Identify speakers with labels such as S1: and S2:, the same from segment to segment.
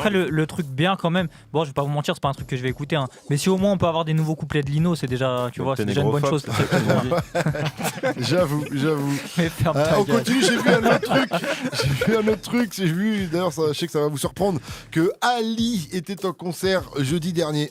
S1: Après, le truc bien quand même, bon, je vais pas vous mentir, c'est pas un truc que je vais écouter, hein. Mais si au moins on peut avoir des nouveaux couplets de Lino, c'est déjà, tu vois, c'est déjà une bonne chose.
S2: J'avoue.
S1: Mais ferme ta
S2: On
S1: gueule.
S2: continue, j'ai vu un autre truc. J'ai vu, d'ailleurs, je sais que ça va vous surprendre, que Ali était en concert jeudi dernier.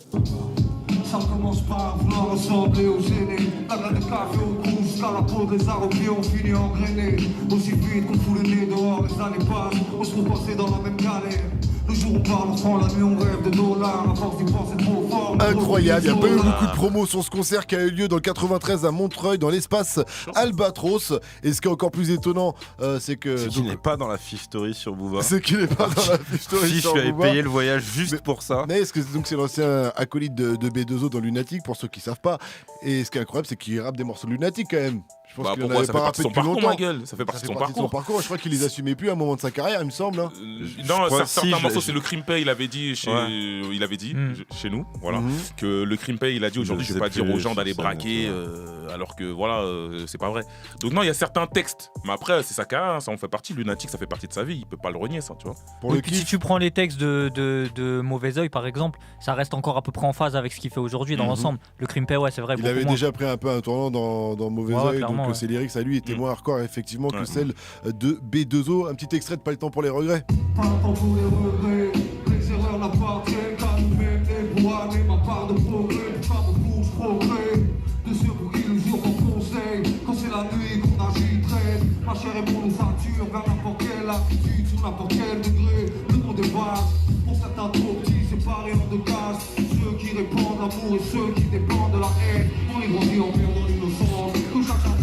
S3: Ça commence par vouloir ressembler aux aînés. La graine de café au cou, jusqu'à la peau des arbres qui ont fini engrainés. Aussi vite qu'on fout le nez dehors, les années passent, on se retrouve passé dans la même galère. Le jour on parle en francs, la nuit on rêve de dollars. À force d'y penser trop fort.
S2: Incroyable, il n'y a pas eu beaucoup de promos sur ce concert qui a eu lieu dans le 93 à Montreuil, dans l'espace Albatros. Et ce qui est encore plus étonnant, c'est que.
S4: C'est qu'il n'est pas dans la fiche story sur Booba.
S2: C'est qu'il n'est pas dans la fiche story
S4: Si,
S2: sur
S4: je lui avais
S2: Booba.
S4: payé le voyage juste pour ça.
S2: Mais est-ce que donc c'est l'ancien acolyte de B2O dans Lunatic, pour ceux qui savent pas. Et ce qui est incroyable, c'est qu'il rappe des morceaux de Lunatic quand même. Je pense qu'il en avait pas rappé depuis longtemps.
S5: Ma gueule. Ça fait partie de son parcours.
S2: Je crois qu'il les assumait plus à un moment de sa carrière, il me semble. Hein.
S5: Non, certains morceaux, c'est le Crimpay, il avait dit chez nous, voilà, que le Crimpay, il a dit aujourd'hui, je vais pas dire aux gens d'aller braquer, alors que voilà, c'est pas vrai. Donc non, il y a certains textes, mais après, c'est sa carrière, ça en fait partie. Lunatic, ça fait partie de sa vie, il peut pas le renier, ça, tu vois.
S1: Oui, puis si tu prends les textes de Mauvais Oeil, par exemple, ça reste encore à peu près en phase avec ce qu'il fait aujourd'hui dans l'ensemble. Le Crimpay, ouais, c'est vrai.
S2: Il avait déjà pris un peu un tournant dans Mauvais Oeil, donc ses lyrics à lui étaient moins hardcore effectivement que celles de B2O. Un petit extrait de Pas le temps pour les regrets.
S3: Pas le temps pour les regrets, les erreurs n'appartiennent qu'à nous-mêmes. Et pour amener ma part de progrès, pas beaucoup je progrès. De ceux pour qui le jour on conseille, quand c'est la nuit qu'on agit très. Ma chère est pour nous facture vers n'importe quelle attitude, sur n'importe quel degré. Le monde est vaste, pour certains trop petits, séparés en deux cases. Ceux qui répandent l'amour et ceux qui dépendent de la haine. On est grandi en perdant l'innocence. Que chacun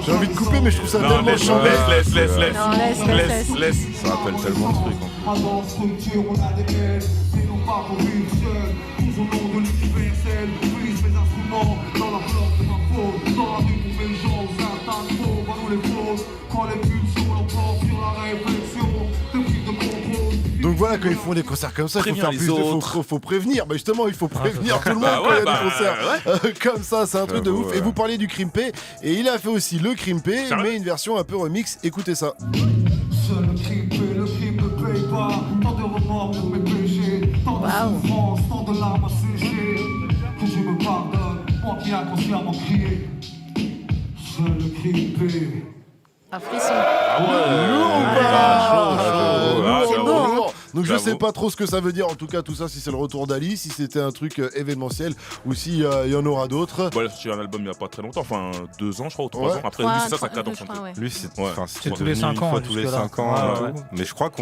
S2: j'ai envie de couper, mais je trouve ça tellement chiant.
S5: Laisse.
S4: Ça rappelle tellement de trucs.
S3: Avant structure, on a des ailes, mais non pas pour vivre seul. Tous au nom de l'universel, brise mes instruments dans la flore de ma faute. Dans la rue pour mes gens, aux instincts faux, pas nous les fausses. Quand les pulsions l'emportent sur la réflexion, de prise de contrôle.
S2: Donc voilà, quand ils font des concerts comme ça, il faut faire plus de. Faut prévenir. Bah justement, il faut prévenir tout le monde quand il y a des concerts comme ça. C'est un truc de ouf. Et vous parliez du Crimpay, et il a fait aussi le Crimpay, mais une version un peu remix. Écoutez ça.
S3: Seul le crime ne paye pas. Tant de remords pour mes péchés, tant de souffrance, tant de larmes à sécher. Que je me pardonne, moi qui inconsciemment crié. Seul le crime paye.
S6: Un frisson.
S2: C'est bon. Donc je sais pas trop ce que ça veut dire, en tout cas tout ça, si c'est le retour d'Ali, si c'était un truc événementiel ou s'il y en aura d'autres.
S5: Bon, là, j'ai un album il y a pas très longtemps, enfin 2 ans je crois, ou 3 ans. Après lui c'est ça cadence un peu.
S4: Lui c'était
S1: tous les 5 ans.
S4: Tous les 5 ans, mais je crois qu'on